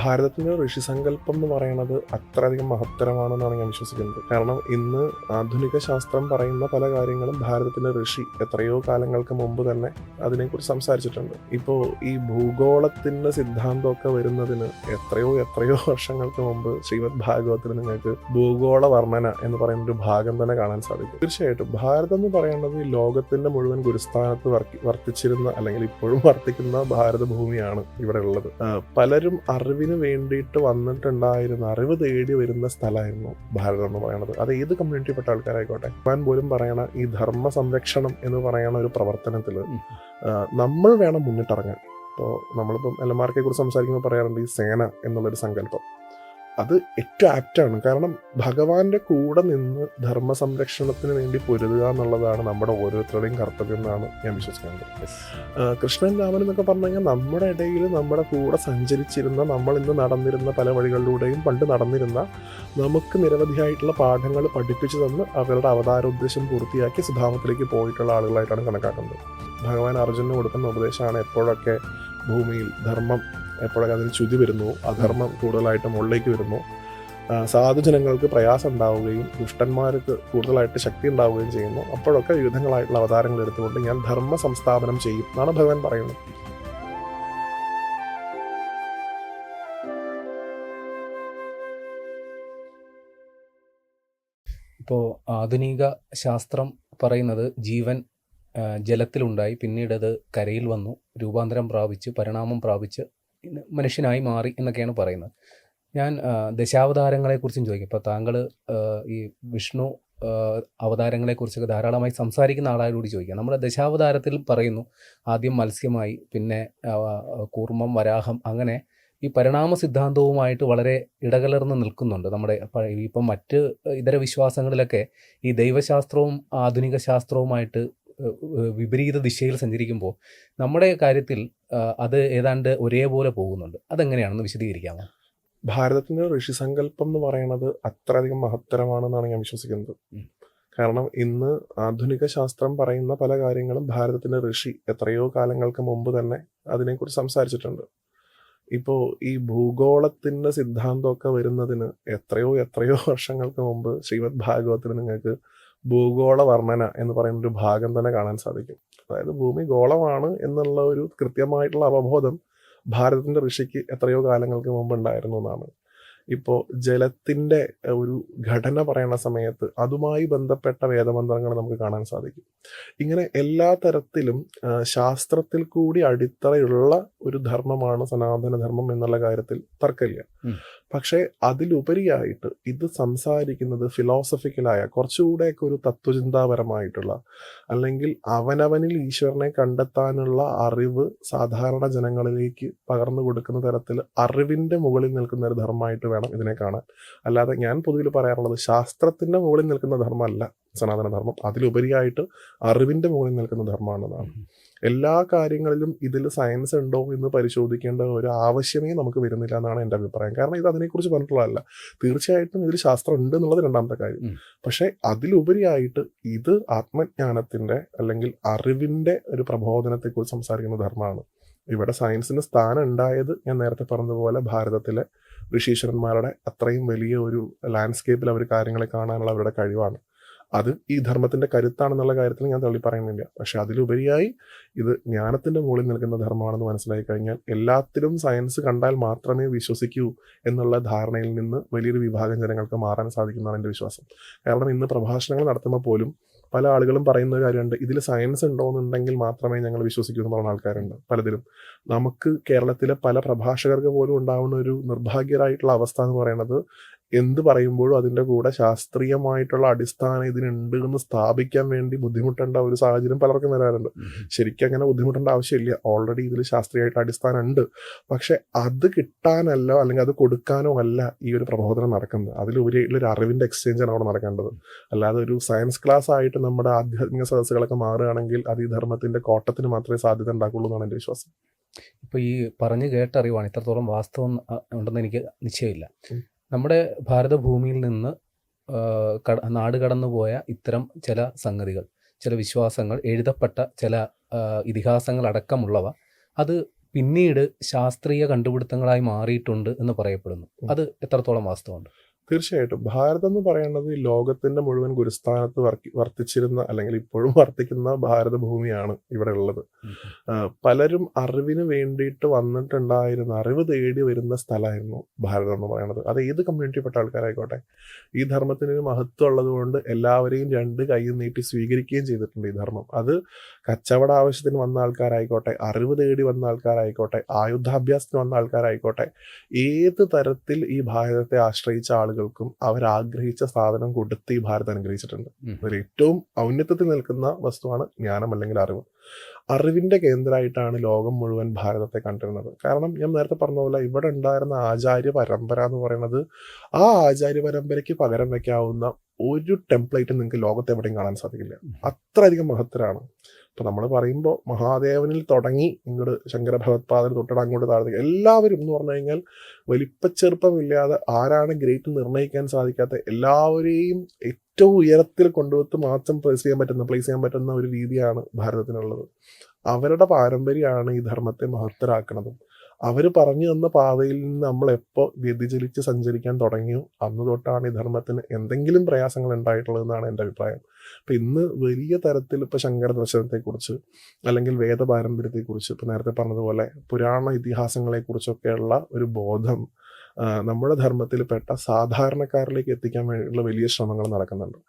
ഭാരതത്തിൻ്റെ ഋഷിസങ്കല്പം എന്ന് പറയുന്നത് അത്രയധികം മഹത്തരമാണെന്നാണ് ഞാൻ വിശ്വസിക്കുന്നത്. കാരണം ഇന്ന് ആധുനിക ശാസ്ത്രം പറയുന്ന പല കാര്യങ്ങളും ഭാരതത്തിൻ്റെ ഋഷി എത്രയോ കാലങ്ങൾക്ക് മുമ്പ് തന്നെ അതിനെക്കുറിച്ച് സംസാരിച്ചിട്ടുണ്ട്. ഇപ്പോൾ ഈ ഭൂഗോളത്തിൻ്റെ സിദ്ധാന്തമൊക്കെ വരുന്നതിന് എത്രയോ വർഷങ്ങൾക്ക് മുമ്പ് ശ്രീമദ് ഭാഗവത്തിൽ നിങ്ങൾക്ക് ഭൂഗോള വർണ്ണന എന്ന് പറയുന്ന ഒരു ഭാഗം തന്നെ കാണാൻ സാധിക്കും. തീർച്ചയായിട്ടും ഭാരതം എന്ന് പറയുന്നത് ഈ ലോകത്തിൻ്റെ മുഴുവൻ ഗുരുസ്ഥാനത്ത് വർത്തിച്ചിരുന്ന അല്ലെങ്കിൽ ഇപ്പോഴും വർത്തിക്കുന്ന ഭാരത ഭൂമിയാണ് ഇവിടെ ഉള്ളത്. പലരും അറിവിന് വേണ്ടിയിട്ട് വന്നിട്ടുണ്ടായിരുന്ന, അറിവ് തേടി വരുന്ന സ്ഥലമായിരുന്നു ഭാരതം എന്ന് പറയുന്നത്. അത് ഏത് കമ്മ്യൂണിറ്റിപ്പെട്ട ആൾക്കാരായിക്കോട്ടെ. ഞാൻ പോലും പറയണ ഈ ധർമ്മ സംരക്ഷണം എന്ന് പറയുന്ന ഒരു പ്രവർത്തനത്തിൽ നമ്മൾ വേണം മുന്നിട്ടിറങ്ങാൻ. ഇപ്പോൾ നമ്മളിപ്പം എൽമാർക്കെ കുറിച്ച് സംസാരിക്കുമ്പോൾ പറയാറുണ്ട് ഈ സേന എന്നുള്ളൊരു സങ്കല്പം. അത് ഏറ്റവും ആപ്റ്റാണ്. കാരണം ഭഗവാന്റെ കൂടെ നിന്ന് ധർമ്മ സംരക്ഷണത്തിന് വേണ്ടി പൊരുതുക എന്നുള്ളതാണ് നമ്മുടെ ഓരോരുത്തരുടെയും കർത്തവ്യം എന്നാണ് ഞാൻ വിശ്വസിക്കുന്നത്. കൃഷ്ണൻ രാമൻ എന്നൊക്കെ പറഞ്ഞു കഴിഞ്ഞാൽ നമ്മുടെ ഇടയിൽ നമ്മുടെ കൂടെ സഞ്ചരിച്ചിരുന്ന, നമ്മൾ ഇന്ന് നടന്നിരുന്ന പല വഴികളിലൂടെയും പണ്ട് നടന്നിരുന്ന, നമുക്ക് നിരവധിയായിട്ടുള്ള പാഠങ്ങൾ പഠിപ്പിച്ചു തന്ന് അവരുടെ അവതാരോദ്ദേശം പൂർത്തിയാക്കി സുധാമത്തിലേക്ക് പോയിട്ടുള്ള ആളുകളായിട്ടാണ് കണക്കാക്കുന്നത്. ഭഗവാൻ അർജുനന് കൊടുക്കുന്ന ഉപദേശമാണ് എപ്പോഴൊക്കെ ഭൂമിയിൽ ധർമ്മം എപ്പോഴൊക്കെ അതിന് ചുതി വരുന്നു, അധർമ്മം കൂടുതലായിട്ട് മുകളിലേക്ക് വരുന്നു, സാധുജനങ്ങൾക്ക് പ്രയാസം ഉണ്ടാവുകയും ദുഷ്ടന്മാർക്ക് കൂടുതലായിട്ട് ശക്തി ഉണ്ടാവുകയും ചെയ്യുന്നു, അപ്പോഴൊക്കെ വിവിധങ്ങളായിട്ടുള്ള അവതാരങ്ങൾ എടുത്തുകൊണ്ട് ഞാൻ ധർമ്മ സംസ്ഥാപനം ചെയ്യും എന്നാണ് ഭഗവാൻ പറയുന്നത്. ഇപ്പോൾ ആധുനിക ശാസ്ത്രം പറയുന്നത് ജീവൻ ജലത്തിലുണ്ടായി, പിന്നീട് അത് കരയിൽ വന്നു, രൂപാന്തരം പ്രാപിച്ച് പരിണാമം പ്രാപിച്ച് മനുഷ്യനായി മാറി എന്നൊക്കെയാണ് പറയുന്നത്. ഞാൻ ദശാവതാരങ്ങളെക്കുറിച്ചും ചോദിക്കും. ഇപ്പോൾ താങ്കൾ ഈ വിഷ്ണു അവതാരങ്ങളെക്കുറിച്ചൊക്കെ ധാരാളമായി സംസാരിക്കുന്ന ആളായോട് ചോദിക്കുക. നമ്മുടെ ദശാവതാരത്തിൽ പറയുന്നു ആദ്യം മത്സ്യമായി, പിന്നെ കൂർമ്മം, വരാഹം, അങ്ങനെ ഈ പരിണാമ സിദ്ധാന്തവുമായിട്ട് വളരെ ഇടകലർന്ന് നിൽക്കുന്നുണ്ട്. നമ്മുടെ ഇപ്പം മറ്റ് ഇതര വിശ്വാസങ്ങളിലൊക്കെ ഈ ദൈവശാസ്ത്രവും ആധുനിക ശാസ്ത്രവുമായിട്ട് വിപരീത ദിശയിൽ സഞ്ചരിക്കുമ്പോൾ നമ്മുടെ കാര്യത്തിൽ അത് ഏതാണ്ട് ഒരേപോലെ പോകുന്നുണ്ട്. അതെങ്ങനെയാണെന്ന് വിശദീകരിക്കാമോ? ഭാരതത്തിൻ്റെ ഋഷിസങ്കല്പം എന്ന് പറയുന്നത് അത്രയധികം മഹത്തരമാണെന്നാണ് ഞാൻ വിശ്വസിക്കുന്നത്. കാരണം ഇന്ന് ആധുനിക ശാസ്ത്രം പറയുന്ന പല കാര്യങ്ങളും ഭാരതത്തിൻ്റെ ഋഷി എത്രയോ കാലങ്ങൾക്ക് മുമ്പ് തന്നെ അതിനെക്കുറിച്ച് സംസാരിച്ചിട്ടുണ്ട്. ഇപ്പോൾ ഈ ഭൂഗോളത്തിൻ്റെ സിദ്ധാന്തമൊക്കെ വരുന്നതിന് എത്രയോ വർഷങ്ങൾക്ക് മുമ്പ് ശ്രീമദ് ഭാഗവത്തിൽ നിങ്ങൾക്ക് ഭൂഗോള വർണ്ണന എന്ന് പറയുന്ന ഒരു ഭാഗം തന്നെ കാണാൻ സാധിക്കും. അതായത് ഭൂമി ഗോളമാണ് എന്നുള്ള ഒരു കൃത്യമായിട്ടുള്ള അവബോധം ഭാരതത്തിൻ്റെ ഋഷിക്ക് എത്രയോ കാലങ്ങൾക്ക് മുമ്പ് ഉണ്ടായിരുന്നു എന്നാണ്. ഇപ്പോൾ ജലത്തിൻ്റെ ഒരു ഘടന പറയുന്ന സമയത്ത് അതുമായി ബന്ധപ്പെട്ട വേദമന്ത്രങ്ങൾ നമുക്ക് കാണാൻ സാധിക്കും. ഇങ്ങനെ എല്ലാ തരത്തിലും ശാസ്ത്രത്തിൽ കൂടി അടിത്തറയുള്ള ഒരു ധർമ്മമാണ് സനാതന ധർമ്മം എന്നുള്ള കാര്യത്തിൽ തർക്കമില്ല. പക്ഷേ അതിലുപരിയായിട്ട് ഇത് സംസാരിക്കുന്നത് ഫിലോസഫിക്കലായ, കുറച്ചുകൂടെയൊക്കെ ഒരു തത്വചിന്താപരമായിട്ടുള്ള, അല്ലെങ്കിൽ അവനവനിൽ ഈശ്വരനെ കണ്ടെത്താനുള്ള അറിവ് സാധാരണ ജനങ്ങളിലേക്ക് പകർന്നു കൊടുക്കുന്ന തരത്തിൽ അറിവിൻ്റെ മുകളിൽ നിൽക്കുന്ന ഒരു ധർമ്മമായിട്ട് വേണം ഇതിനെ കാണാൻ. അല്ലാതെ ഞാൻ പൊതുവിൽ പറയാറുള്ളത് ശാസ്ത്രത്തിൻ്റെ മുകളിൽ നിൽക്കുന്ന ധർമ്മമല്ല സനാതന ധർമ്മം, അതിലുപരിയായിട്ട് അറിവിൻ്റെ മുകളിൽ നിൽക്കുന്ന ധർമ്മമാണെന്നാണ്. എല്ലാ കാര്യങ്ങളിലും ഇതിൽ സയൻസ് ഉണ്ടോ എന്ന് പരിശോധിക്കേണ്ട ഒരു ആവശ്യമേ നമുക്ക് വരുന്നില്ല എന്നാണ് എൻ്റെ അഭിപ്രായം. കാരണം ഇത് അതിനെക്കുറിച്ച് പറഞ്ഞിട്ടുള്ളതല്ല. തീർച്ചയായിട്ടും ഇതിൽ ശാസ്ത്രം ഉണ്ട് എന്നുള്ളത് രണ്ടാമത്തെ കാര്യം. പക്ഷേ അതിലുപരിയായിട്ട് ഇത് ആത്മജ്ഞാനത്തിൻ്റെ അല്ലെങ്കിൽ അറിവിൻ്റെ ഒരു പ്രബോധനത്തെക്കുറിച്ച് സംസാരിക്കുന്ന ധർമ്മമാണ്. ഇവിടെ സയൻസിന് സ്ഥാനം ഉണ്ടായത് ഞാൻ നേരത്തെ പറഞ്ഞതുപോലെ ഭാരതത്തിലെ ഋഷീശ്വരന്മാരുടെ അത്രയും വലിയ ഒരു ലാൻഡ്സ്കേപ്പിൽ അവർ കാര്യങ്ങളെ കാണാനുള്ള അവരുടെ കഴിവാണ്. അത് ഈ ധർമ്മത്തിൻ്റെ കരുത്താണെന്നുള്ള കാര്യത്തിൽ ഞാൻ തള്ളി പറയുന്നില്ല. പക്ഷെ അതിലുപരിയായി ഇത് ജ്ഞാനത്തിൻ്റെ മുകളിൽ നിൽക്കുന്ന ധർമ്മമാണെന്ന് മനസ്സിലാക്കി കഴിഞ്ഞാൽ എല്ലാത്തിലും സയൻസ് കണ്ടാൽ മാത്രമേ വിശ്വസിക്കൂ എന്നുള്ള ധാരണയിൽ നിന്ന് വലിയൊരു വിഭാഗം ജനങ്ങൾക്ക് മാറാൻ സാധിക്കുന്നതാണ് എൻ്റെ വിശ്വാസം. കാരണം ഇന്ന് പ്രഭാഷണങ്ങൾ നടത്തുമ്പോൾ പോലും പല ആളുകളും പറയുന്ന ഒരു കാര്യമുണ്ട്, ഇതിൽ സയൻസ് ഉണ്ടോയെന്നുണ്ടെങ്കിൽ മാത്രമേ ഞങ്ങൾ വിശ്വസിക്കൂ എന്ന് പറയുന്ന ആൾക്കാരുണ്ട് പലതിലും. നമുക്ക് കേരളത്തിലെ പല പ്രഭാഷകർക്ക് പോലും ഉണ്ടാവുന്ന ഒരു നിർഭാഗ്യരായിട്ടുള്ള അവസ്ഥ എന്ന് പറയുന്നത്, എന്ത് പറയുമ്പോഴും അതിൻ്റെ കൂടെ ശാസ്ത്രീയമായിട്ടുള്ള അടിസ്ഥാനം ഇതിനുണ്ട് എന്ന് സ്ഥാപിക്കാൻ വേണ്ടി ബുദ്ധിമുട്ടേണ്ട ഒരു സാഹചര്യം പലർക്കും വരാറുണ്ട്. ശരിക്കും അങ്ങനെ ബുദ്ധിമുട്ടേണ്ട ആവശ്യമില്ല. ഓൾറെഡി ഇതിൽ ശാസ്ത്രീയമായിട്ട് അടിസ്ഥാനം ഉണ്ട്. പക്ഷെ അത് കിട്ടാനല്ലോ അല്ലെങ്കിൽ അത് കൊടുക്കാനോ അല്ല ഈ ഒരു പ്രബോധനം നടക്കുന്നത്. അതിലുപരിയായിട്ടുള്ളൊരു അറിവിൻ്റെ എക്സ്ചേഞ്ചാണ് അവിടെ നടക്കേണ്ടത്. അല്ലാതെ ഒരു സയൻസ് ക്ലാസ് ആയിട്ട് നമ്മുടെ ആധ്യാത്മിക സദസ്സുകളൊക്കെ മാറുകയാണെങ്കിൽ അത് ഈ ധർമ്മത്തിൻ്റെ കോട്ടത്തിന് മാത്രമേ സാധ്യത ഉണ്ടാക്കുള്ളൂ എന്നാണ് എൻ്റെ വിശ്വാസം. ഇപ്പോൾ ഈ പറഞ്ഞു കേട്ടറിവാണ്, ഇത്രത്തോളം വാസ്തവം ഉണ്ടെന്ന് എനിക്ക് നിശ്ചയമില്ല. നമ്മുടെ ഭാരതഭൂമിയിൽ നിന്ന് നാട് കടന്നുപോയ ഇത്തരം ചില സംഗതികൾ, ചില വിശ്വാസങ്ങൾ, എഴുതപ്പെട്ട ചില ഇതിഹാസങ്ങൾ അടക്കമുള്ളവ, അത് പിന്നീട് ശാസ്ത്രീയ കണ്ടുപിടുത്തങ്ങളായി മാറിയിട്ടുണ്ട് എന്ന് പറയപ്പെടുന്നു. അത് എത്രത്തോളം വാസ്തവമുണ്ട്? തീർച്ചയായിട്ടും ഭാരതം എന്ന് പറയുന്നത് ഈ ലോകത്തിന്റെ മുഴുവൻ ഗുരുസ്ഥാനത്ത് വർത്തിച്ചിരുന്ന അല്ലെങ്കിൽ ഇപ്പോഴും വർത്തിക്കുന്ന ഭാരതഭൂമിയാണ് ഇവിടെ ഉള്ളത്. പലരും അറിവിന് വേണ്ടിയിട്ട് വന്നിട്ടുണ്ടായിരുന്ന, അറിവ് തേടി വരുന്ന സ്ഥലമായിരുന്നു ഭാരതം എന്ന് പറയുന്നത്. അത് ഏത് കമ്മ്യൂണിറ്റിപ്പെട്ട ആൾക്കാരായിക്കോട്ടെ, ഈ ധർമ്മത്തിന് ഒരു മഹത്വം ഉള്ളത് കൊണ്ട് എല്ലാവരെയും രണ്ട് കൈയും നീട്ടി സ്വീകരിക്കുകയും ചെയ്തിട്ടുണ്ട് ഈ ധർമ്മം. അത് കച്ചവട ആവശ്യത്തിന് വന്ന ആൾക്കാരായിക്കോട്ടെ, അറിവ് തേടി വന്ന ആൾക്കാരായിക്കോട്ടെ, ആയുധാഭ്യാസത്തിന് വന്ന ആൾക്കാരായിക്കോട്ടെ, ഏത് തരത്തിൽ ഈ ഭാരതത്തെ ആശ്രയിച്ച ആളുകൾക്കും അവരാഗ്രഹിച്ച സാധനം കൊടുത്ത് ഈ ഭാരതം അനുഗ്രഹിച്ചിട്ടുണ്ട്. അതിൽ ഏറ്റവും ഔന്നത്യത്തിൽ നിൽക്കുന്ന വസ്തുവാണ് ജ്ഞാനം അല്ലെങ്കിൽ അറിവ്. അറിവിന്റെ കേന്ദ്രമായിട്ടാണ് ലോകം മുഴുവൻ ഭാരതത്തെ കണ്ടിരുന്നത്. കാരണം ഞാൻ നേരത്തെ പറഞ്ഞ പോലെ ഇവിടെ ഉണ്ടായിരുന്ന ആചാര്യ പരമ്പര എന്ന് പറയുന്നത്, ആ ആചാര്യ പരമ്പരയ്ക്ക് പകരം വെക്കാവുന്ന ഒരു ടെംപ്ലേറ്റും നിങ്ങൾക്ക് ലോകത്ത് എവിടെയും കാണാൻ സാധിക്കില്ല. അത്രയധികം മഹത്തരാണ്. ഇപ്പൊ നമ്മൾ പറയുമ്പോൾ മഹാദേവനിൽ തുടങ്ങി ഇങ്ങോട്ട് ശങ്കര ഭഗവത്പാദന് തൊട്ടിട്ട് അങ്ങോട്ട് താഴത്തേക്ക് എല്ലാവരും എന്ന് പറഞ്ഞു കഴിഞ്ഞാൽ വലിപ്പച്ചെറുപ്പമില്ലാതെ ആരാണ് ഗ്രേറ്റ് നിർണ്ണയിക്കാൻ സാധിക്കാത്ത എല്ലാവരെയും ഏറ്റവും ഉയരത്തിൽ കൊണ്ടുവന്ന് മാത്രം പ്ലേസ് ചെയ്യാൻ പറ്റുന്ന ഒരു രീതിയാണ് ഭാരതത്തിനുള്ളത്. അവരുടെ പാരമ്പര്യമാണ് ഈ ധർമ്മത്തെ മഹത്തരാക്കുന്നതും. അവർ പറഞ്ഞു തന്ന പാതയിൽ നിന്ന് നമ്മൾ എപ്പോൾ വ്യതിചലിച്ച് സഞ്ചരിക്കാൻ തുടങ്ങിയോ അന്ന് തൊട്ടാണ് ഈ ധർമ്മത്തിന് എന്തെങ്കിലും പ്രയാസങ്ങൾ ഉണ്ടായിട്ടുള്ളതെന്നാണ് എൻ്റെ അഭിപ്രായം. അപ്പം ഇന്ന് വലിയ തരത്തിൽ ഇപ്പോൾ ശങ്കര ദർശനത്തെക്കുറിച്ച് അല്ലെങ്കിൽ വേദ പാരമ്പര്യത്തെക്കുറിച്ച് ഇപ്പോൾ നേരത്തെ പറഞ്ഞതുപോലെ പുരാണ ഇതിഹാസങ്ങളെക്കുറിച്ചൊക്കെയുള്ള ഒരു ബോധം നമ്മുടെ ധർമ്മത്തിൽപ്പെട്ട സാധാരണക്കാരിലേക്ക് എത്തിക്കാൻ വേണ്ടിയുള്ള വലിയ ശ്രമങ്ങൾ നടക്കുന്നുണ്ട്.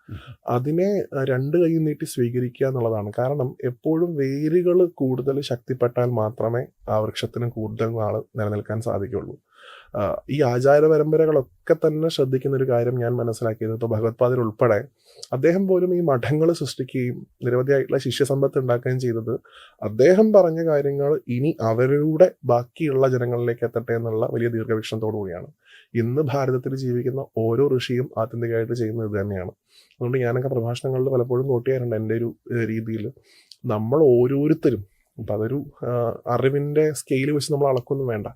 അതിനെ രണ്ട് കൈ നീട്ടി സ്വീകരിക്കുക എന്നുള്ളതാണ്. കാരണം എപ്പോഴും വേരുകൾ കൂടുതൽ ശക്തിപ്പെട്ടാൽ മാത്രമേ ആ വൃക്ഷത്തിന് കൂടുതൽ നാൾ നിലനിൽക്കാൻ സാധിക്കുള്ളൂ. ഈ ആചാര പരമ്പരകളൊക്കെ തന്നെ ശ്രദ്ധിക്കുന്ന ഒരു കാര്യം ഞാൻ മനസ്സിലാക്കിയത്, ഇപ്പോൾ ഭഗവത്പാദർ ഉൾപ്പെടെ അദ്ദേഹം പോലും ഈ മഠങ്ങൾ സൃഷ്ടിക്കുകയും നിരവധിയായിട്ടുള്ള ശിഷ്യസമ്പത്ത് ഉണ്ടാക്കുകയും ചെയ്തത് അദ്ദേഹം പറഞ്ഞ കാര്യങ്ങൾ ഇനി അവരുടെ ബാക്കിയുള്ള ജനങ്ങളിലേക്ക് എത്തട്ടെ എന്നുള്ള വലിയ ദീർഘവീക്ഷണത്തോടു കൂടിയാണ്. ഇന്ന് ഭാരതത്തിൽ ജീവിക്കുന്ന ഓരോ ഋഷിയും ആത്യന്തികമായിട്ട് ചെയ്യുന്നത് ഇത് തന്നെയാണ്. അതുകൊണ്ട് ഞാനൊക്കെ പ്രഭാഷണങ്ങളിൽ പലപ്പോഴും കോട്ട് ചെയ്യാറുണ്ട് എൻ്റെ ഒരു രീതിയിൽ, നമ്മൾ ഓരോരുത്തരും അപ്പം അതൊരു അറിവിൻ്റെ സ്കെയിൽ വെച്ച് നമ്മൾ അളക്കൊന്നും വേണ്ട,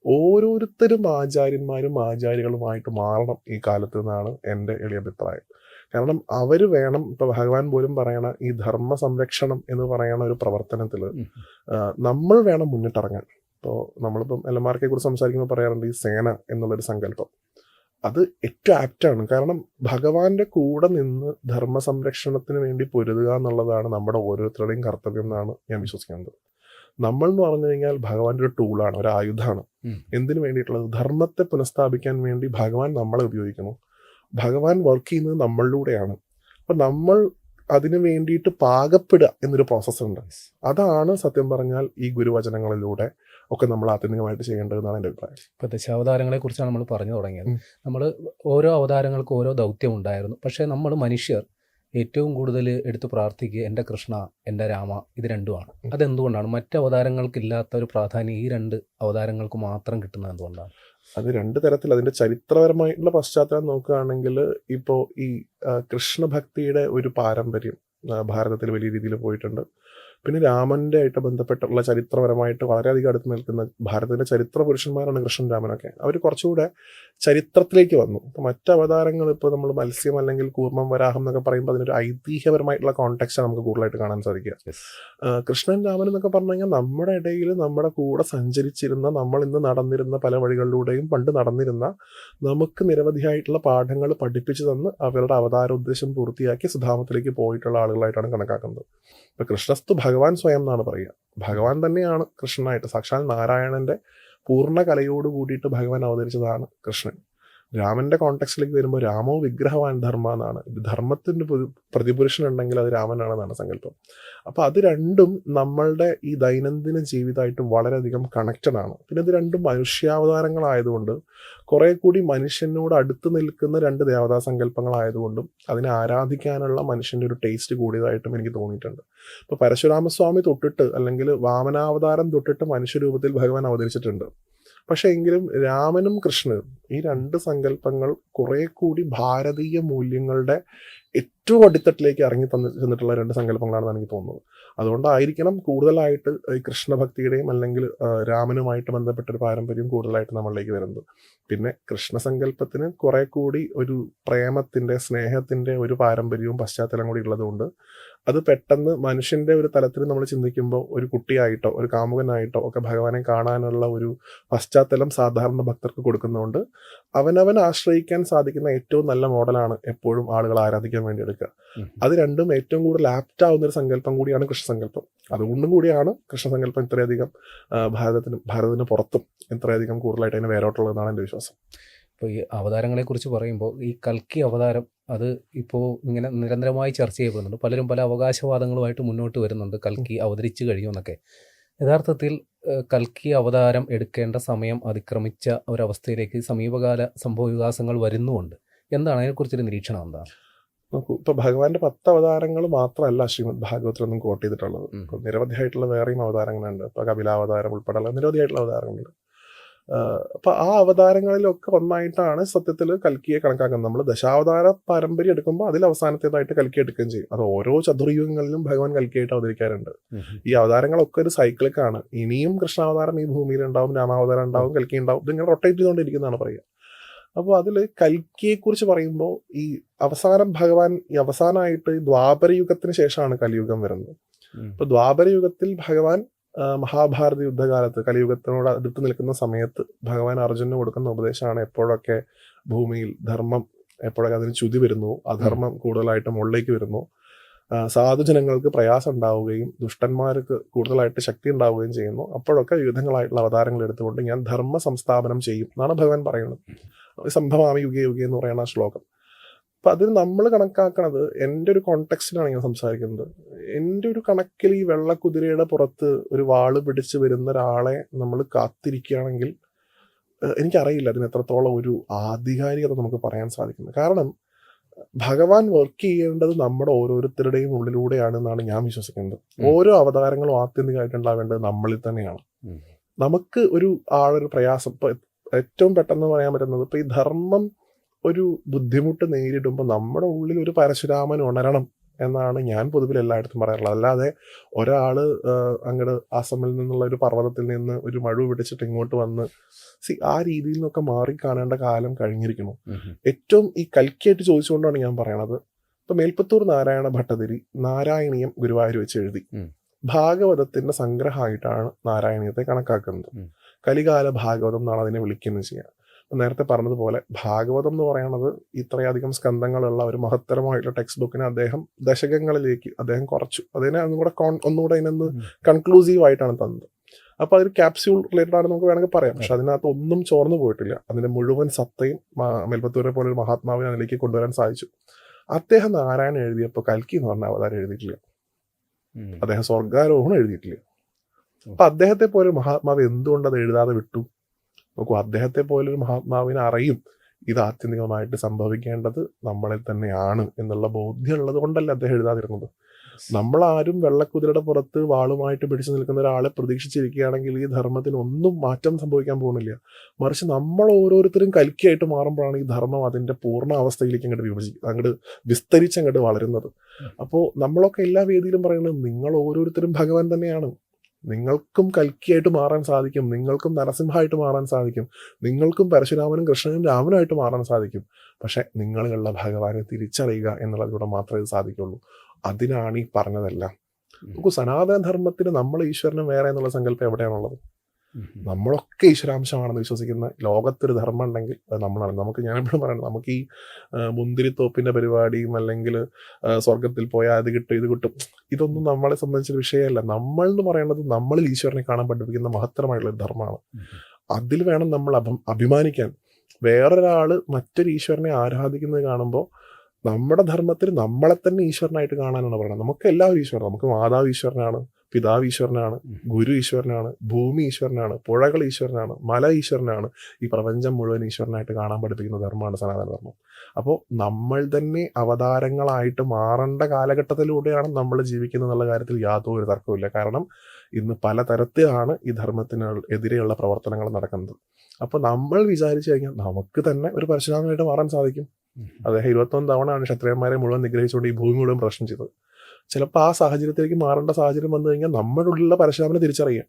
ഓരോരുത്തരും ആചാര്യന്മാരും ആചാര്യകളുമായിട്ട് മാറണം ഈ കാലത്ത് എന്നാണ് എൻ്റെ എളിയ അഭിപ്രായം. കാരണം അവർ വേണം, ഇപ്പൊ ഭഗവാൻ പോലും പറയണ ഈ ധർമ്മ സംരക്ഷണം എന്ന് പറയണ ഒരു പ്രവർത്തനത്തിൽ നമ്മൾ വേണം മുന്നിട്ടിറങ്ങാൻ. ഇപ്പോൾ നമ്മളിപ്പം എൽമാർക്കെ കുറിച്ച് സംസാരിക്കുമ്പോൾ പറയാറുണ്ട് ഈ സേന എന്നുള്ളൊരു സങ്കല്പം. അത് ഏറ്റവും ആപ്റ്റാണ്. കാരണം ഭഗവാന്റെ കൂടെ നിന്ന് ധർമ്മ സംരക്ഷണത്തിന് വേണ്ടി പൊരുതുക എന്നുള്ളതാണ് നമ്മുടെ ഓരോരുത്തരുടെയും കർത്തവ്യം എന്നാണ് ഞാൻ വിശ്വസിക്കുന്നത്. നമ്മൾ എന്ന് പറഞ്ഞു കഴിഞ്ഞാൽ ഭഗവാന്റെ ഒരു ടൂളാണ്, ഒരു ആയുധമാണ്. എന്തിനു വേണ്ടിയിട്ടുള്ളത്? ധർമ്മത്തെ പുനഃസ്ഥാപിക്കാൻ വേണ്ടി ഭഗവാൻ നമ്മളെ ഉപയോഗിക്കുന്നു. ഭഗവാൻ വർക്ക് ചെയ്യുന്നത് നമ്മളിലൂടെയാണ്. അപ്പം നമ്മൾ അതിനു വേണ്ടിയിട്ട് പാകപ്പെടുക എന്നൊരു പ്രോസസ്സുണ്ട്. അതാണ് സത്യം പറഞ്ഞാൽ ഈ ഗുരുവചനങ്ങളിലൂടെ ഒക്കെ നമ്മൾ ആത്യന്തികമായിട്ട് ചെയ്യേണ്ടതെന്നാണ് എൻ്റെ അഭിപ്രായം. ഇപ്പോൾ ദശാവതാരങ്ങളെ കുറിച്ചാണ് നമ്മൾ പറഞ്ഞു തുടങ്ങിയത്. നമ്മൾ ഓരോ അവതാരങ്ങൾക്കും ഓരോ ദൗത്യം ഉണ്ടായിരുന്നു. പക്ഷേ നമ്മൾ മനുഷ്യർ ഏറ്റവും കൂടുതൽ എടുത്ത് പ്രാർത്ഥിക്കുക എൻ്റെ കൃഷ്ണ, എൻ്റെ രാമ, ഇത് രണ്ടുമാണ്. അതെന്തുകൊണ്ടാണ് മറ്റ് അവതാരങ്ങൾക്കില്ലാത്ത ഒരു പ്രാധാന്യം ഈ രണ്ട് അവതാരങ്ങൾക്ക് മാത്രം കിട്ടുന്നത് എന്തുകൊണ്ടാണ്? അത് രണ്ട് തരത്തിൽ. അതിൻ്റെ ചരിത്രപരമായിട്ടുള്ള പശ്ചാത്തലം നോക്കുകയാണെങ്കിൽ ഇപ്പോൾ ഈ കൃഷ്ണഭക്തിയുടെ ഒരു പാരമ്പര്യം ഭാരതത്തിൽ വലിയ രീതിയിൽ പോയിട്ടുണ്ട്. പിന്നെ രാമൻ്റെ ആയിട്ട് ബന്ധപ്പെട്ടുള്ള ചരിത്രപരമായിട്ട് വളരെയധികം അടുത്ത് നിൽക്കുന്ന ഭാരതത്തിൻ്റെ ചരിത്ര പുരുഷന്മാരാണ് കൃഷ്ണൻ, രാമനൊക്കെ. അവർ കുറച്ചുകൂടെ ചരിത്രത്തിലേക്ക് വന്നു. ഇപ്പോൾ മറ്റ് അവതാരങ്ങൾ ഇപ്പോൾ നമ്മൾ മത്സ്യം അല്ലെങ്കിൽ കൂർമ്മം, വരാഹം എന്നൊക്കെ പറയുമ്പോൾ അതിനൊരു ഐതിഹ്യപരമായിട്ടുള്ള കോണ്ടെക്സ്റ്റാണ് നമുക്ക് കൂടുതലായിട്ട് കാണാൻ സാധിക്കുക. കൃഷ്ണൻ, രാമൻ എന്നൊക്കെ പറഞ്ഞു കഴിഞ്ഞാൽ നമ്മുടെ ഇടയിൽ നമ്മുടെ കൂടെ സഞ്ചരിച്ചിരുന്ന, നമ്മൾ ഇന്ന് നടന്നിരുന്ന പല വഴികളിലൂടെയും പണ്ട് നടന്നിരുന്ന, നമുക്ക് നിരവധിയായിട്ടുള്ള പാഠങ്ങൾ പഠിപ്പിച്ചു തന്ന് അവരുടെ അവതാരോദ്ദേശം പൂർത്തിയാക്കി സുധാമത്തിലേക്ക് പോയിട്ടുള്ള ആളുകളായിട്ടാണ് കണക്കാക്കുന്നത്. ഇപ്പൊ കൃഷ്ണസ്തു ഭഗവാൻ സ്വയം എന്നാണ് പറയുക. ഭഗവാൻ തന്നെയാണ് കൃഷ്ണനായിട്ട്, സാക്ഷാൽ നാരായണന്റെ പൂർണ്ണ കലയോട് കൂടിയിട്ട് ഭഗവാൻ അവതരിച്ചതാണ് കൃഷ്ണൻ. രാമന്റെ കോണ്ടെക്സ്റ്റിലേക്ക് വരുമ്പോൾ രാമോ വിഗ്രഹവാൻ ധർമ്മ എന്നാണ്. ധർമ്മത്തിന്റെ പ്രതിപുരുഷൻ ഉണ്ടെങ്കിൽ അത് രാമനാണെന്നാണ് സങ്കല്പം. അപ്പൊ അത് രണ്ടും നമ്മളുടെ ഈ ദൈനംദിന ജീവിതമായിട്ട് വളരെയധികം കണക്റ്റഡ് ആണ്. പിന്നെ ഇത് രണ്ടും മനുഷ്യാവതാരങ്ങളായതുകൊണ്ട് കുറെ കൂടി മനുഷ്യനോട് അടുത്ത് നിൽക്കുന്ന രണ്ട് ദേവതാ സങ്കല്പങ്ങളായതുകൊണ്ടും അതിനെ ആരാധിക്കാനുള്ള മനുഷ്യന്റെ ഒരു ടേസ്റ്റ് കൂടിയതായിട്ടും എനിക്ക് തോന്നിയിട്ടുണ്ട്. ഇപ്പൊ പരശുരാമസ്വാമി തൊട്ടിട്ട് അല്ലെങ്കിൽ വാമനാവതാരം തൊട്ടിട്ട് മനുഷ്യരൂപത്തിൽ ഭഗവാൻ അവതരിച്ചിട്ടുണ്ട്. പക്ഷെ എങ്കിലും രാമനും കൃഷ്ണനും ഈ രണ്ട് സങ്കല്പങ്ങൾ കുറെ കൂടി ഭാരതീയ മൂല്യങ്ങളുടെ ഏറ്റവും അടിത്തട്ടിലേക്ക് ഇറങ്ങി ചെന്നിട്ടുള്ള രണ്ട് സങ്കല്പങ്ങളാണെന്ന് എനിക്ക് തോന്നുന്നത്. അതുകൊണ്ടായിരിക്കണം കൂടുതലായിട്ട് ഈ കൃഷ്ണഭക്തിയുടെയും അല്ലെങ്കിൽ രാമനുമായിട്ട് ബന്ധപ്പെട്ട ഒരു പാരമ്പര്യം കൂടുതലായിട്ട് നമ്മളിലേക്ക് വരുന്നത്. പിന്നെ കൃഷ്ണസങ്കല്പത്തിന് കുറെ കൂടി ഒരു പ്രേമത്തിന്റെ, സ്നേഹത്തിന്റെ ഒരു പാരമ്പര്യവും പശ്ചാത്തലം കൂടി ഉള്ളതുകൊണ്ട് അത് പെട്ടെന്ന് മനുഷ്യന്റെ ഒരു തലത്തിൽ നമ്മൾ ചിന്തിക്കുമ്പോൾ ഒരു കുട്ടിയായിട്ടോ ഒരു കാമുകനായിട്ടോ ഒക്കെ ഭഗവാനെ കാണാനുള്ള ഒരു പശ്ചാത്തലം സാധാരണ ഭക്തർക്ക് കൊടുക്കുന്നതുകൊണ്ട് അവനവൻ ആശ്രയിക്കാൻ സാധിക്കുന്ന ഏറ്റവും നല്ല മോഡലാണ് എപ്പോഴും ആളുകൾ ആരാധിക്കാൻ വേണ്ടി എടുക്കുക. അത് രണ്ടും ഏറ്റവും കൂടുതൽ ആപ്റ്റ് ആവുന്ന ഒരു സങ്കല്പം കൂടിയാണ് കൃഷ്ണസങ്കല്പം. അതുകൊണ്ടും കൂടിയാണ് കൃഷ്ണസങ്കല്പം ഇത്രയധികം ഭാരതത്തിന് പുറത്തും ഇത്രയധികം കൂടുതലായിട്ട് അതിന് വേരോട്ടുള്ളതെന്നാണ് എൻ്റെ വിശ്വാസം. ഇപ്പോൾ ഈ അവതാരങ്ങളെക്കുറിച്ച് പറയുമ്പോൾ ഈ കൽക്കി അവതാരം അത് ഇപ്പോൾ ഇങ്ങനെ നിരന്തരമായി ചർച്ച ചെയ്യപ്പെടുന്നുണ്ട്. പലരും പല അവകാശവാദങ്ങളുമായിട്ട് മുന്നോട്ട് വരുന്നുണ്ട്, കൽക്കി അവതരിച്ചു കഴിയുമെന്നൊക്കെ. യഥാർത്ഥത്തിൽ കൽക്കി അവതാരം എടുക്കേണ്ട സമയം അതിക്രമിച്ച ഒരവസ്ഥയിലേക്ക് സമീപകാല സംഭവവികാസങ്ങൾ വരുന്നുമുണ്ട്. എന്താണ് അതിനെക്കുറിച്ചൊരു നിരീക്ഷണം? എന്താണ്? നോക്കൂ, ഇപ്പൊ ഭഗവാന്റെ 10 അവതാരങ്ങൾ മാത്രമല്ല ശ്രീമദ് ഭാഗവത്തിലൊന്നും കോട്ട് ചെയ്തിട്ടുള്ളത്. നിരവധിയായിട്ടുള്ള വേറെയും അവതാരങ്ങളുണ്ട്. ഇപ്പൊ കപിലാവതാരം ഉൾപ്പെടെയുള്ള നിരവധിയായിട്ടുള്ള അവതാരങ്ങളുണ്ട്. അപ്പൊ ആ അവതാരങ്ങളിലൊക്കെ ഒന്നായിട്ടാണ് സത്യത്തിൽ കൽക്കിയെ കണക്കാക്കുന്നത്. നമ്മൾ ദശാവതാര പാരമ്പര്യം എടുക്കുമ്പോൾ അതിൽ അവസാനത്തേതായിട്ട് കൽക്കി എടുക്കുകയും ചെയ്യും. അത് ഓരോ ചതുർയുഗങ്ങളിലും ഭഗവാൻ കൽക്കിയായിട്ട് അവതരിക്കാറുണ്ട്. ഈ അവതാരങ്ങളൊക്കെ ഒരു സൈക്ലിക്കാണ്. ഇനിയും കൃഷ്ണാവതാരം ഈ ഭൂമിയിൽ ഉണ്ടാവും, രാമാവതാരം ഉണ്ടാവും, കൽക്കി ഉണ്ടാവും. ഇതിങ്ങനെ റൊട്ടേറ്റ് ചെയ്തുകൊണ്ടിരിക്കുന്നതാണ് പറയുക. അപ്പോൾ അതിൽ കൽക്കിയെ കുറിച്ച് പറയുമ്പോൾ ഈ അവസാനം ഭഗവാൻ ഈ അവസാനമായിട്ട് ഈ ദ്വാപരയുഗത്തിന് ശേഷമാണ് കലിയുഗം വരുന്നത്. ഇപ്പൊ ദ്വാപരയുഗത്തിൽ ഭഗവാൻ മഹാഭാരത യുദ്ധകാലത്ത് കലിയുഗത്തിനോട് അടുത്ത് നിൽക്കുന്ന സമയത്ത് ഭഗവാൻ അർജുനന് കൊടുക്കുന്ന ഉപദേശമാണ് എപ്പോഴൊക്കെ ഭൂമിയിൽ ധർമ്മം എപ്പോഴൊക്കെ അതിന് ചുതി വരുന്നു, അധർമ്മം കൂടുതലായിട്ട് മുകളിലേക്ക് വരുന്നു, സാധുജനങ്ങൾക്ക് പ്രയാസം ഉണ്ടാവുകയും ദുഷ്ടന്മാർക്ക് കൂടുതലായിട്ട് ശക്തി ഉണ്ടാവുകയും ചെയ്യുന്നു, അപ്പോഴൊക്കെ വിവിധങ്ങളായിട്ടുള്ള അവതാരങ്ങൾ എടുത്തുകൊണ്ട് ഞാൻ ധർമ്മ സംസ്ഥാപനം ചെയ്യും എന്നാണ് ഭഗവാൻ പറയുന്നത്. സംഭവാമി യുഗേ യുഗേ എന്ന് പറയുന്ന ആ ശ്ലോകം. അപ്പം അതിന് നമ്മൾ കണക്കാക്കണത്, എൻ്റെ ഒരു കോണ്ടെക്സ്റ്റിലാണ് ഞാൻ സംസാരിക്കുന്നത്. എൻ്റെ ഒരു കണക്കിൽ ഈ വെള്ളക്കുതിരയുടെ പുറത്ത് ഒരു വാള് പിടിച്ച് വരുന്ന ഒരാളെ നമ്മൾ കാത്തിരിക്കുകയാണെങ്കിൽ എനിക്കറിയില്ല അതിന് എത്രത്തോളം ഒരു ആധികാരികത നമുക്ക് പറയാൻ സാധിക്കുന്നത്. കാരണം ഭഗവാൻ വർക്ക് ചെയ്യേണ്ടത് നമ്മുടെ ഓരോരുത്തരുടെയും ഉള്ളിലൂടെയാണ് എന്നാണ് ഞാൻ വിശ്വസിക്കുന്നത്. ഓരോ അവതാരങ്ങളും ആത്യന്തികമായിട്ടുണ്ടാവേണ്ടത് നമ്മളിൽ തന്നെയാണ്. നമുക്ക് ഒരു ആളൊരു പ്രയാസം, ഇപ്പൊ ഏറ്റവും പെട്ടെന്ന് പറയാൻ പറ്റുന്നത്, ഇപ്പൊ ഈ ധർമ്മം ഒരു ബുദ്ധിമുട്ട് നേരിടുമ്പോൾ നമ്മുടെ ഉള്ളിൽ ഒരു പരശുരാമൻ ഉണരണം എന്നാണ് ഞാൻ പൊതുവിൽ എല്ലായിടത്തും പറയാറുള്ളത്. അല്ലാതെ ഒരാള് അങ്ങോട്ട് ആസമിൽ നിന്നുള്ള ഒരു പർവ്വതത്തിൽ നിന്ന് ഒരു മഴു പിടിച്ചിട്ട് ഇങ്ങോട്ട് വന്ന് ആ രീതിയിൽ നിന്നൊക്കെ മാറി കാണേണ്ട കാലം കഴിഞ്ഞിരിക്കുന്നു. ഏറ്റവും ഈ കൽക്കിയായിട്ട് ചോദിച്ചുകൊണ്ടാണ് ഞാൻ പറയണത്. ഇപ്പൊ മേൽപ്പത്തൂർ നാരായണ ഭട്ടതിരി നാരായണീയം ഗുരുവായൂർ വെച്ച് എഴുതി. ഭാഗവതത്തിന്റെ സംഗ്രഹമായിട്ടാണ് നാരായണീയത്തെ കണക്കാക്കുന്നത്. കലികാല ഭാഗവതം എന്നാണ് അതിനെ വിളിക്കുന്നത് ചെയ്യുക. നേരത്തെ പറഞ്ഞതുപോലെ ഭാഗവതം എന്ന് പറയുന്നത് ഇത്രയധികം സ്കന്ധങ്ങളുള്ള ഒരു മഹത്തരമായിട്ടുള്ള ടെക്സ്റ്റ് ബുക്കിനെ അദ്ദേഹം ദശകങ്ങളിലേക്ക് അദ്ദേഹം കുറച്ചു. അതിനെ ഒന്നുകൂടെ അതിനൊന്ന് കൺക്ലൂസീവ് ആയിട്ടാണ് തന്നത്. അപ്പൊ അതൊരു ക്യാപ്സ്യൂൾ റിലേറ്റഡ് ആണെന്ന് നമുക്ക് വേണമെങ്കിൽ പറയാം. പക്ഷെ അതിനകത്ത് ഒന്നും ചോർന്നു പോയിട്ടില്ല. അതിന്റെ മുഴുവൻ സത്തയും മേൽപ്പത്തൂരെ പോലെ ഒരു മഹാത്മാവിനെ അതിലേക്ക് കൊണ്ടുവരാൻ സാധിച്ചു. അദ്ദേഹം നാരായണൻ എഴുതിയപ്പോൾ കൽക്കി എന്ന് പറഞ്ഞ അവതാരം എഴുതിയിട്ടില്ല. അദ്ദേഹം സ്വർഗാരോഹണം എഴുതിയിട്ടില്ല. അപ്പൊ അദ്ദേഹത്തെ പോലെ ഒരു മഹാത്മാവ് എന്തുകൊണ്ട് അത് എഴുതാതെ വിട്ടു? നോക്കൂ, അദ്ദേഹത്തെ പോലൊരു മഹാത്മാവിനെ അറിയും ഇത് ആത്യന്തികമായിട്ട് സംഭവിക്കേണ്ടത് നമ്മളിൽ തന്നെയാണ് എന്നുള്ള ബോധ്യമുള്ളത് കൊണ്ടല്ല അദ്ദേഹം എഴുതാതിരുന്നത്. നമ്മളാരും വെള്ളക്കുതിരയുടെ പുറത്ത് വാളുമായിട്ട് പിടിച്ചു നിൽക്കുന്ന ഒരാളെ പ്രതീക്ഷിച്ചിരിക്കുകയാണെങ്കിൽ ഈ ധർമ്മത്തിന് ഒന്നും മാറ്റം സംഭവിക്കാൻ പോകുന്നില്ല. മറിച്ച് നമ്മൾ ഓരോരുത്തരും കൽക്കിയായിട്ട് മാറുമ്പോഴാണ് ഈ ധർമ്മം അതിന്റെ പൂർണ്ണ അവസ്ഥയിലേക്ക് അങ്ങോട്ട് വിസ്തരിച്ചങ്ങോട്ട് വളരുന്നത്. അപ്പോൾ നമ്മളൊക്കെ എല്ലാ വേദിയിലും പറയുന്നത് നിങ്ങൾ ഓരോരുത്തരും ഭഗവാൻ തന്നെയാണ്. നിങ്ങൾക്കും കൽക്കിയായിട്ട് മാറാൻ സാധിക്കും, നിങ്ങൾക്കും നരസിംഹമായിട്ട് മാറാൻ സാധിക്കും, നിങ്ങൾക്കും പരശുരാമനും കൃഷ്ണനും രാമനായിട്ട് മാറാൻ സാധിക്കും. പക്ഷെ നിങ്ങളുള്ള ഭഗവാനെ തിരിച്ചറിയുക എന്നുള്ളതിലൂടെ മാത്രമേ ഇത് സാധിക്കുള്ളൂ. അതിനാണ് ഈ പറഞ്ഞതെല്ലാം. നമുക്ക് സനാതന ധർമ്മത്തിന് നമ്മൾ ഈശ്വരനും വേറെ എന്നുള്ള സങ്കല്പം എവിടെയാണുള്ളത്? നമ്മളൊക്കെ ഈശ്വരാംശമാണെന്ന് വിശ്വസിക്കുന്ന ലോകത്തൊരു ധർമ്മം ഉണ്ടെങ്കിൽ അത് നമ്മളാണ്. ഞാൻ എപ്പോഴും പറയുന്നത്, നമുക്ക് ഈ മുന്തിരിത്തോപ്പിന്റെ പരിപാടിയും അല്ലെങ്കിൽ സ്വർഗത്തിൽ പോയാൽ അത് കിട്ടും ഇത് കിട്ടും, ഇതൊന്നും നമ്മളെ സംബന്ധിച്ച വിഷയമല്ല. നമ്മൾ എന്ന് പറയുന്നത് നമ്മളിൽ ഈശ്വരനെ കാണാൻ പഠിപ്പിക്കുന്ന മഹത്തരമായിട്ടുള്ള ധർമ്മമാണ്. അതിൽ വേണം നമ്മൾ അഭിമാനിക്കാൻ. വേറൊരാള് മറ്റൊരു ഈശ്വരനെ ആരാധിക്കുന്നത് കാണുമ്പോൾ നമ്മുടെ ധർമ്മത്തിൽ നമ്മളെ തന്നെ ഈശ്വരനായിട്ട് കാണാനാണ് പറയുന്നത്. നമുക്ക് എല്ലാവരും ഈശ്വരൻ. നമുക്ക് മാതാവ് ഈശ്വരനാണ്, പിതാവ് ഈശ്വരനാണ്, ഗുരു ഈശ്വരനാണ്, ഭൂമി ഈശ്വരനാണ്, പുഴകൾ ഈശ്വരനാണ്, മല ഈശ്വരനാണ്. ഈ പ്രപഞ്ചം മുഴുവൻ ഈശ്വരനായിട്ട് കാണാൻ പഠിപ്പിക്കുന്ന ധർമ്മമാണ് സനാതന ധർമ്മം. അപ്പോൾ നമ്മൾ തന്നെ അവതാരങ്ങളായിട്ട് മാറേണ്ട കാലഘട്ടത്തിലൂടെയാണ് നമ്മൾ ജീവിക്കുന്നത് എന്നുള്ള കാര്യത്തിൽ യാതൊരു തർക്കവുമില്ല. കാരണം ഇന്ന് പലതരത്തിലാണ് ഈ ധർമ്മത്തിന് എതിരെയുള്ള പ്രവർത്തനങ്ങൾ നടക്കുന്നത്. അപ്പോൾ നമ്മൾ വിചാരിച്ചു കഴിഞ്ഞാൽ നമുക്ക് തന്നെ ഒരു പരശുരാമനായിട്ട് മാറാൻ സാധിക്കും. അദ്ദേഹം 21 തവണയാണ് ക്ഷത്രിയന്മാരെ മുഴുവൻ നിഗ്രഹിച്ചുകൊണ്ട് ഈ ഭൂമി മുഴുവൻ പ്രശ്നം ചെയ്തത്. ചിലപ്പോൾ ആ സാഹചര്യത്തിലേക്ക് മാറേണ്ട സാഹചര്യം വന്നു കഴിഞ്ഞാൽ നമ്മുടെ ഉള്ളിലുള്ള പരശുരാമനെ തിരിച്ചറിയുക.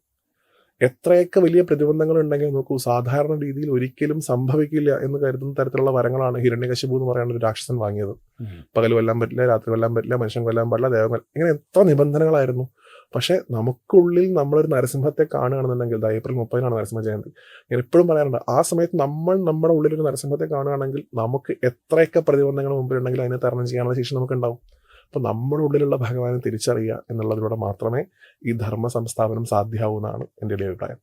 എത്രയൊക്കെ വലിയ പ്രതിബന്ധങ്ങൾ ഉണ്ടെങ്കിൽ നോക്കൂ, സാധാരണ രീതിയിൽ ഒരിക്കലും സംഭവിക്കില്ല എന്ന് കരുതുന്ന തരത്തിലുള്ള വരങ്ങളാണ് ഹിരണ്യകശിപു എന്ന് പറയുന്ന ഒരു രാക്ഷസൻ വാങ്ങിയത്. പകൽ കൊല്ലാൻ പറ്റില്ല, രാത്രി കൊല്ലാൻ പറ്റില്ല, മനുഷ്യൻ കൊല്ലാൻ പാടില്ല, ദേവൻ, ഇങ്ങനെ എത്ര നിബന്ധനകളായിരുന്നു. പക്ഷെ നമുക്കുള്ളിൽ നമ്മളൊരു നരസിംഹത്തെ കാണുകയാണെന്നുണ്ടെങ്കിൽ, ഏപ്രിൽ 30-നാണ് നരസിംഹ ജയന്തി, ഞാൻ എപ്പോഴും പറയാറുണ്ട്, ആ സമയത്ത് നമ്മൾ നമ്മുടെ ഉള്ളിലൊരു നരസിംഹത്തെ കാണുകയാണെങ്കിൽ നമുക്ക് എത്രയൊക്കെ പ്രതിബന്ധങ്ങൾ മുമ്പിലുണ്ടെങ്കിൽ അതിനെ തരണം ചെയ്യാനുള്ള ശേഷി നമുക്കുണ്ടാവും. അപ്പോൾ നമ്മുടെ ഉള്ളിലുള്ള ഭഗവാനെ തിരിച്ചറിയുക എന്നുള്ളതിലൂടെ മാത്രമേ ഈ ധർമ്മ സംസ്ഥാപനം സാധ്യമാവൂ എന്നാണ് എൻ്റെ ഒരു അഭിപ്രായം.